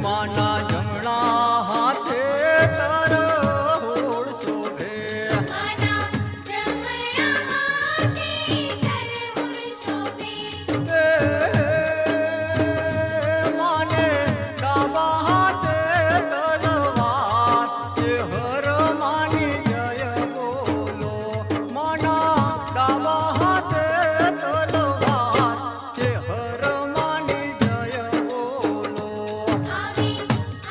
માના જમણા હાથે તારો હોળ શોભે માના જમણા હાથે તારો હોળ શોભે માને ડાબા હાથે તલવાર એ હર માની જય બોલો માના ડાબા હાથે તલવાર એ હર માની જય બોલો આવે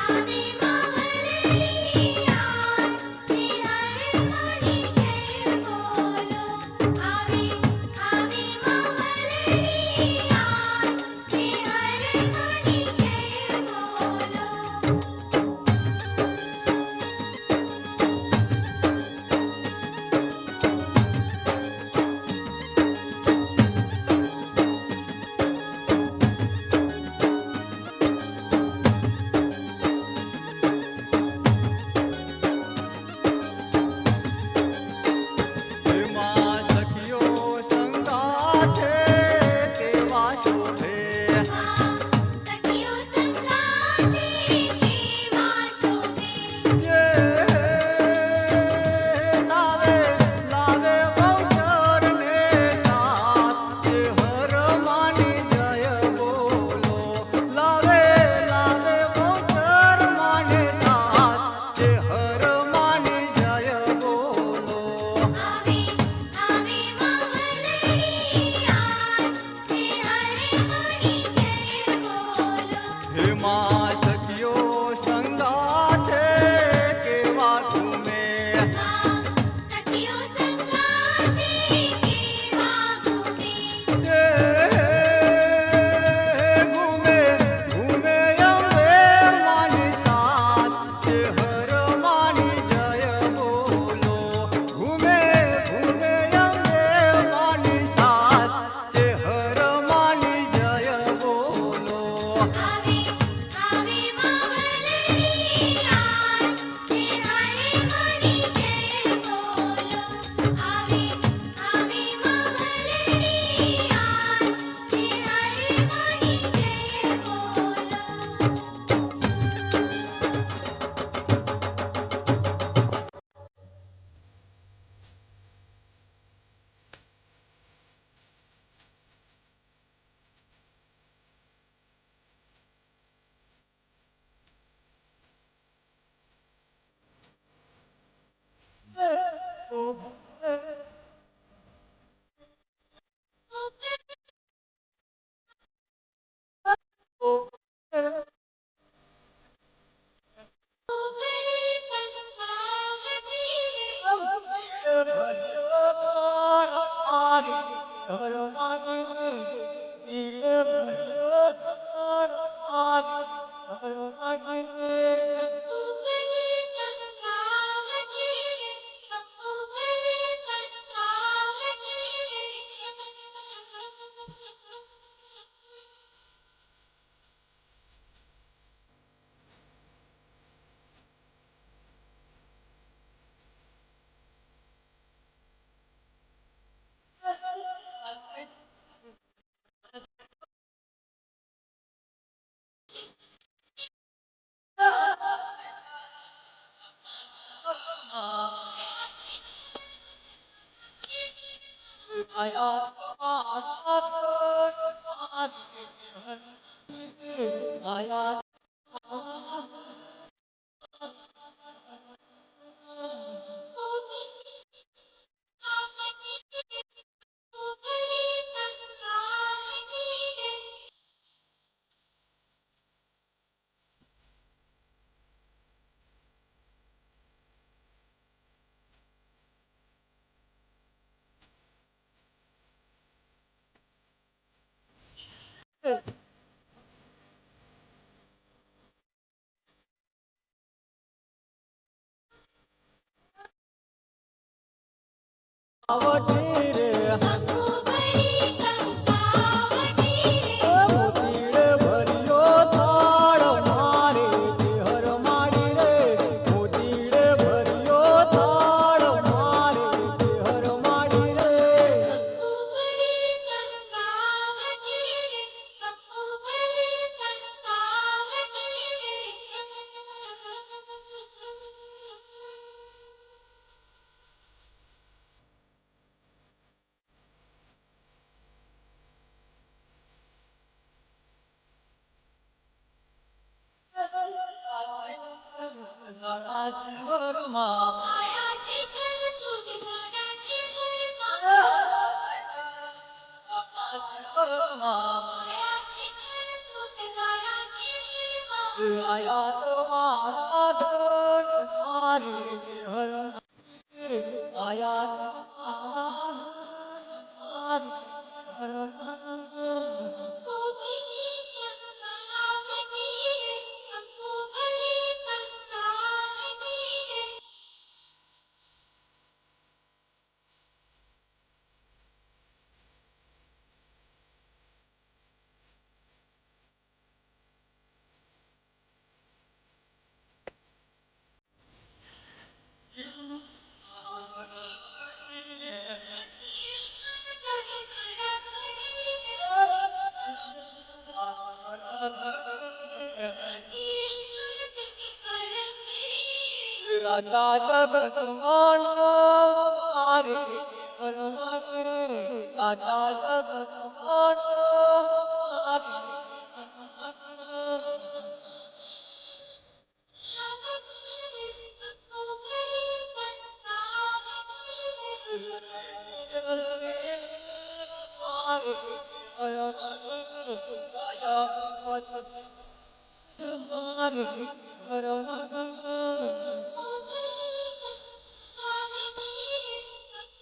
આવે માવલડી યાર તે હર માની જય બોલો આવે આવે માવલડી યાર તે હર માની જય બોલો એમાં સખીઓ સંગાથે કેવા શોભે સખીઓ સંગાથે કેવા શોભે લાવે લાવે અવસર ને સાથ એ હર માની જય બોલો લાવે લાવે અવસર માને સાથ એ હર માની જય બોલો આવે આવે માવલડી યાર તે હર માની જય બોલો હેમાં સખીઓ સંગાથે કેવા ઘૂમે સખીઓ સંગાથે કેવા ઘૂમે ઘૂમે ઘૂમે અંબે માની સાથ એ હર માની જય બોલો ઘૂમે ઘૂમે અંબે માની સાથ એ હર માની જય બોલો આવે આવે માવલડી યાર તે હર માની જય બોલો આવે આવે માવલડી યાર તે હર માની જય બોલો આવટી રે કંકુબરી કંકાવટી રે મોતીડે ભર્યો થાળ મારે હર માડી રે મોતીડે ભર્યો થાળ મારે હર માડી રે કંકુબરી કંકાવટી રે કંકુબરી કંકાવટી રે आयाची कर तुझी मनाची फरमा आयाची कर तुझी मनाची फरमा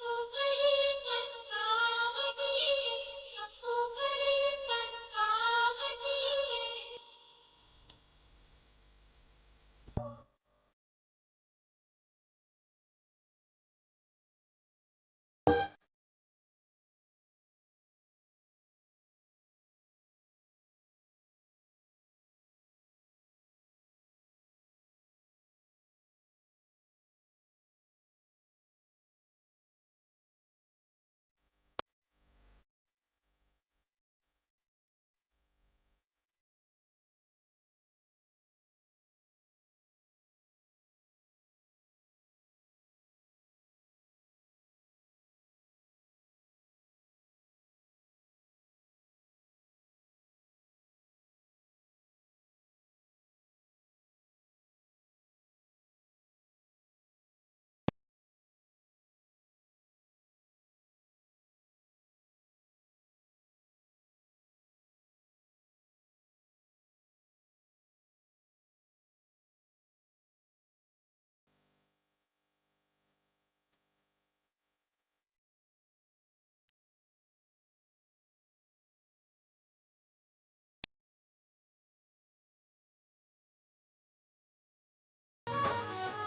कोकिली चंद्रावती रे हमको भले चंद्रावती रे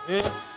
હે